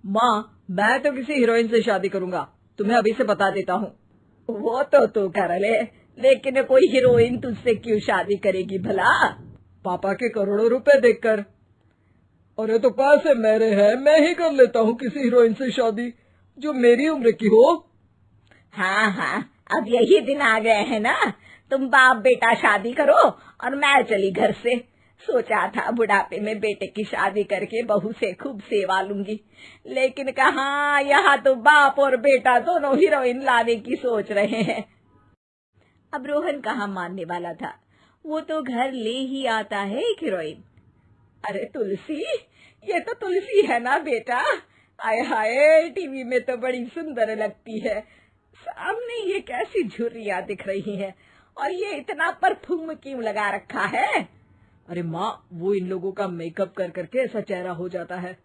माँ, मैं तो किसी हीरोइन से शादी करूंगा, तुम्हें अभी से बता देता हूँ। वो तो तू कर ले, लेकिन कोई हीरोइन तुझसे क्यों शादी करेगी भला? पापा के करोड़ों रुपए देखकर। अरे तो पैसे मेरे हैं, मैं ही कर लेता हूँ किसी हीरोइन से शादी जो मेरी उम्र की हो। हाँ हाँ, अब यही दिन आ गए हैं ना, तुम बाप बेटा शादी करो और मैं चली घर से। सोचा था बुढ़ापे में बेटे की शादी करके बहू से खूब सेवा लूंगी, लेकिन कहाँ, यहाँ तो बाप और बेटा दोनों हीरोइन लाने की सोच रहे हैं। अब रोहन कहाँ मानने वाला था, वो तो घर ले ही आता है एक हीरोइन। अरे तुलसी, ये तो तुलसी है ना बेटा? आय हाय, टीवी में तो बड़ी सुंदर लगती है, सामने ये कैसी झुर्रियां दिख रही है, और ये इतना परफ्यूम क्यों लगा रखा है? अरे माँ, वो इन लोगों का मेकअप कर करके ऐसा चेहरा हो जाता है।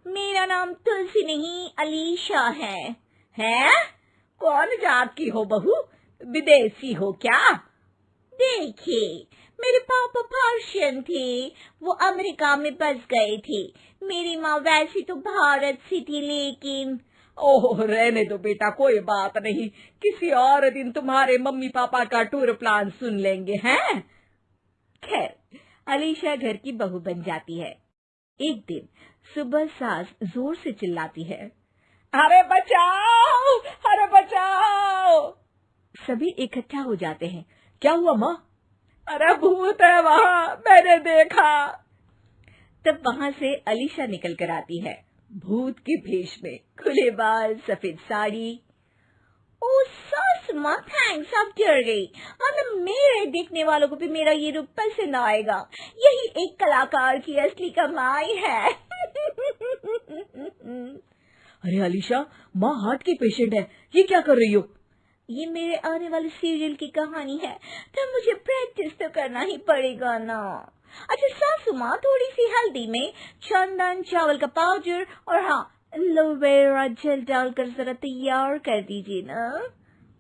मेरा नाम तुलसी नहीं, अलीशा है। हैं? कौन जात की हो बहू? विदेशी हो क्या? देखिए, मेरे पापा पर्शियन थे, वो अमेरिका में बस गए थे। मेरी माँ वैसी तो भारत से थी, लेकिन ओह, रहने दो बेटा, कोई बात नहीं, किसी और दिन तुम्हारे मम्मी पापा का टूर प्लान सुन लेंगे हैं। खैर, अलीशा घर की बहू बन जाती है। एक दिन सुबह सास जोर से चिल्लाती है, अरे बचाओ, अरे बचाओ। सभी इकट्ठा हो जाते हैं। क्या हुआ माँ? अरे भूत है वहाँ, मैंने देखा। तब वहाँ से अलीशा निकल कर आती है, भूत के भेष में, खुले बाल, सफेद साड़ी। ओ सास माँ, थैंक्स, अब डर गई, मतलब मेरे देखने वालों को भी मेरा ये रूप पसंद आएगा। यही एक कलाकार की असली कमाई है। अरे अलीशा, माँ हार्ट की पेशेंट है, ये क्या कर रही हो? ये मेरे आने वाले सीरियल की कहानी है, तो मुझे प्रैक्टिस तो करना ही पड़ेगा ना। अच्छा सासू माँ, थोड़ी सी हल्दी में चंदन, चावल का पाउडर और हाँ, एलोवेरा जेल डालकर जरा तैयार कर दीजिए ना।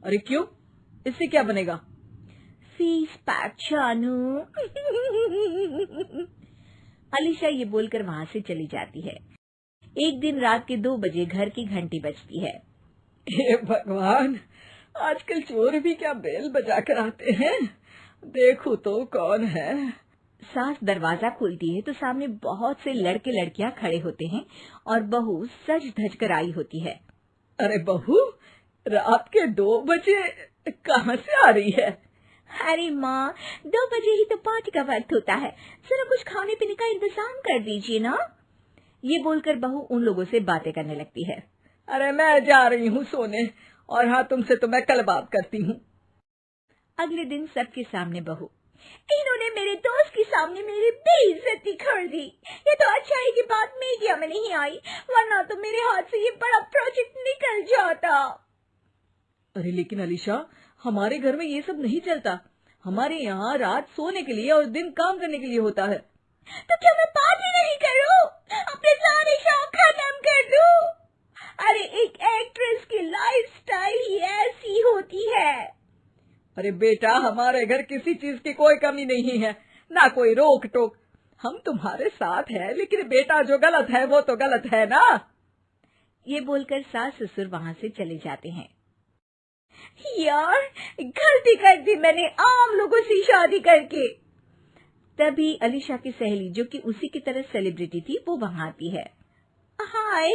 अरे क्यों, इससे क्या बनेगा? फेस पैक जानू। अलीशा ये बोलकर वहाँ से चली जाती है। एक दिन रात के 2 बजे घर की घंटी बजती है। हे भगवान, आजकल चोर भी क्या बेल बजा कर आते हैं, देखो तो कौन है। सास दरवाजा खोलती है तो सामने बहुत से लड़के लड़कियां खड़े होते हैं और बहू सज धज कर आई होती है। अरे बहू, रात के 2 बजे कहाँ से आ रही है? अरे माँ, 2 बजे ही तो पार्टी का वक्त होता है, जरा कुछ खाने पीने का इंतजाम कर दीजिए ना। ये बोलकर बहू उन लोगों से बातें करने लगती है। अरे मैं जा रही हूँ सोने, और हाँ, तुमसे तो मैं कल बात करती हूँ। अगले दिन सबके सामने बहू, इन्होंने मेरे दोस्त के सामने मेरी बेइज्जती कर दी। ये तो अच्छा है कि बात मीडिया में नहीं आई, वरना तो मेरे हाथ से ये बड़ा प्रोजेक्ट निकल जाता। अरे लेकिन अलीशा, हमारे घर में ये सब नहीं चलता, हमारे यहाँ रात सोने के लिए और दिन काम करने के लिए होता है। तो क्या मैं पार्टी नहीं करूं? अपने सारे शौक खत्म कर दूं? अरे एक एक्ट्रेस की लाइफस्टाइल ही ऐसी होती है। अरे बेटा, हमारे घर किसी चीज की कोई कमी नहीं है, ना कोई रोक टोक, हम तुम्हारे साथ हैं, लेकिन बेटा जो गलत है वो तो गलत है ना। ये बोलकर सास ससुर वहाँ से चले जाते हैं। यार, गलती कर दी मैंने आम लोगों से शादी करके। तभी अलीशा की सहेली, जो कि उसी की तरह सेलिब्रिटी थी, वो वहाँ आती है। हाय,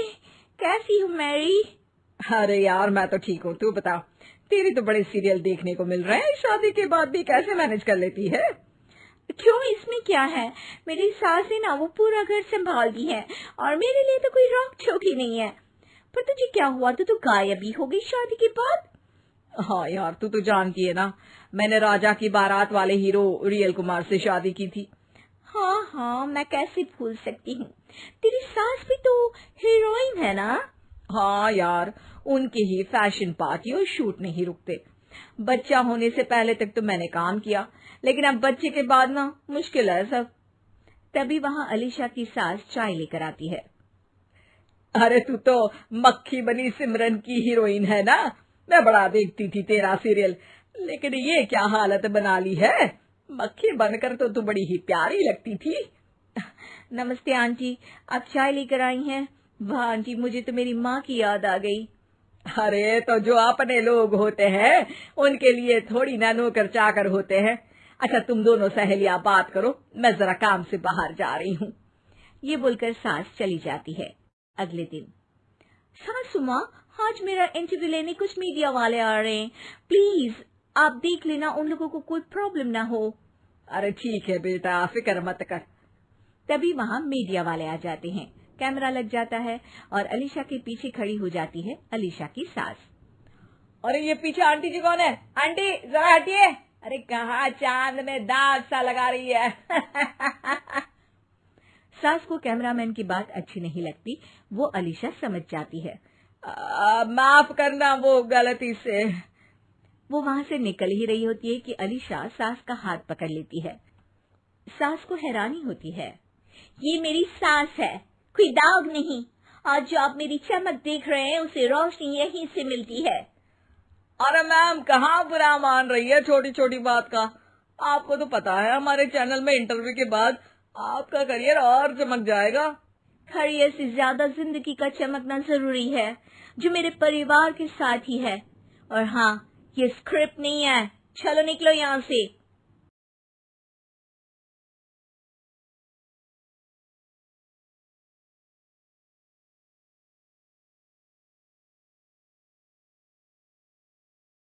कैसी हो मैरी? अरे यार, मैं तो ठीक हूँ, तू बता, तेरी तो बड़े सीरियल देखने को मिल रहे हैं, शादी के बाद भी कैसे मैनेज कर लेती है? क्यों, इसमें क्या है, मेरी सास है ना, वो पूरा घर संभालती है और मेरे लिए तो कोई रोक टोक ही नहीं है। पर तुझे क्या हुआ, तो गायब ही हो गई शादी के बाद? हाँ यार, तू तो जानती है ना, मैंने राजा की बारात वाले हीरो रियल कुमार से शादी की थी। हाँ हाँ, मैं कैसे भूल सकती हूँ, तेरी सास भी तो हीरोइन है ना? हाँ यार, उनके ही फैशन पार्टी और शूट नहीं रुकते। बच्चा होने से पहले तक तो मैंने काम किया, लेकिन अब बच्चे के बाद ना मुश्किल है सब। तभी वहाँ अलीशा की सास चाय लेकर आती है। अरे तू तो मक्खी बनी सिमरन की हीरोइन है ना, मैं बड़ा देखती थी तेरा सीरियल, लेकिन ये क्या हालत बना ली है, मक्खी बनकर तो तू बड़ी ही प्यारी लगती थी। नमस्ते आंटी, आप चाय लेकर आई हैं? वाह आंटी, मुझे तो मेरी माँ की याद आ गई। अरे तो जो अपने लोग होते हैं उनके लिए थोड़ी ना नौकर चाकर होते हैं। अच्छा तुम दोनों सहेलियां बात करो, मैं जरा काम से बाहर जा रही हूँ। ये बोलकर सास चली जाती है। अगले दिन, सासू माँ, आज मेरा इंटरव्यू लेने कुछ मीडिया वाले आ रहे हैं, प्लीज आप देख लेना उन लोगों को कोई प्रॉब्लम ना हो। अरे ठीक है बेटा, फिक्र मत कर। तभी वहाँ मीडिया वाले आ जाते हैं। कैमरा लग जाता है और अलीशा के पीछे खड़ी हो जाती है अलीशा की सास। अरे ये पीछे आंटी जी कौन है? आंटी जरा हटिए। अरे कहाँ चांद में दाग सा लगा रही है। सास को कैमरामैन की बात अच्छी नहीं लगती, वो अलीशा समझ जाती है। माफ करना, वो गलती से। वो वहां से निकल ही रही होती है कि अलीशा सास का हाथ पकड़ लेती है। सास को हैरानी होती है, ये मेरी सास है, कोई दाग नहीं। आज जो आप मेरी चमक देख रहे हैं उसे रोशनी यहीं से मिलती है। अरे मैम, कहाँ बुरा मान रही है छोटी छोटी बात का। आपको तो पता है हमारे चैनल में इंटरव्यू के बाद आपका करियर और चमक जाएगा। करियर से ज्यादा जिंदगी का चमकना जरूरी है, जो मेरे परिवार के साथ ही है। और हाँ, ये स्क्रिप्ट नहीं है, चलो निकलो यहाँ से।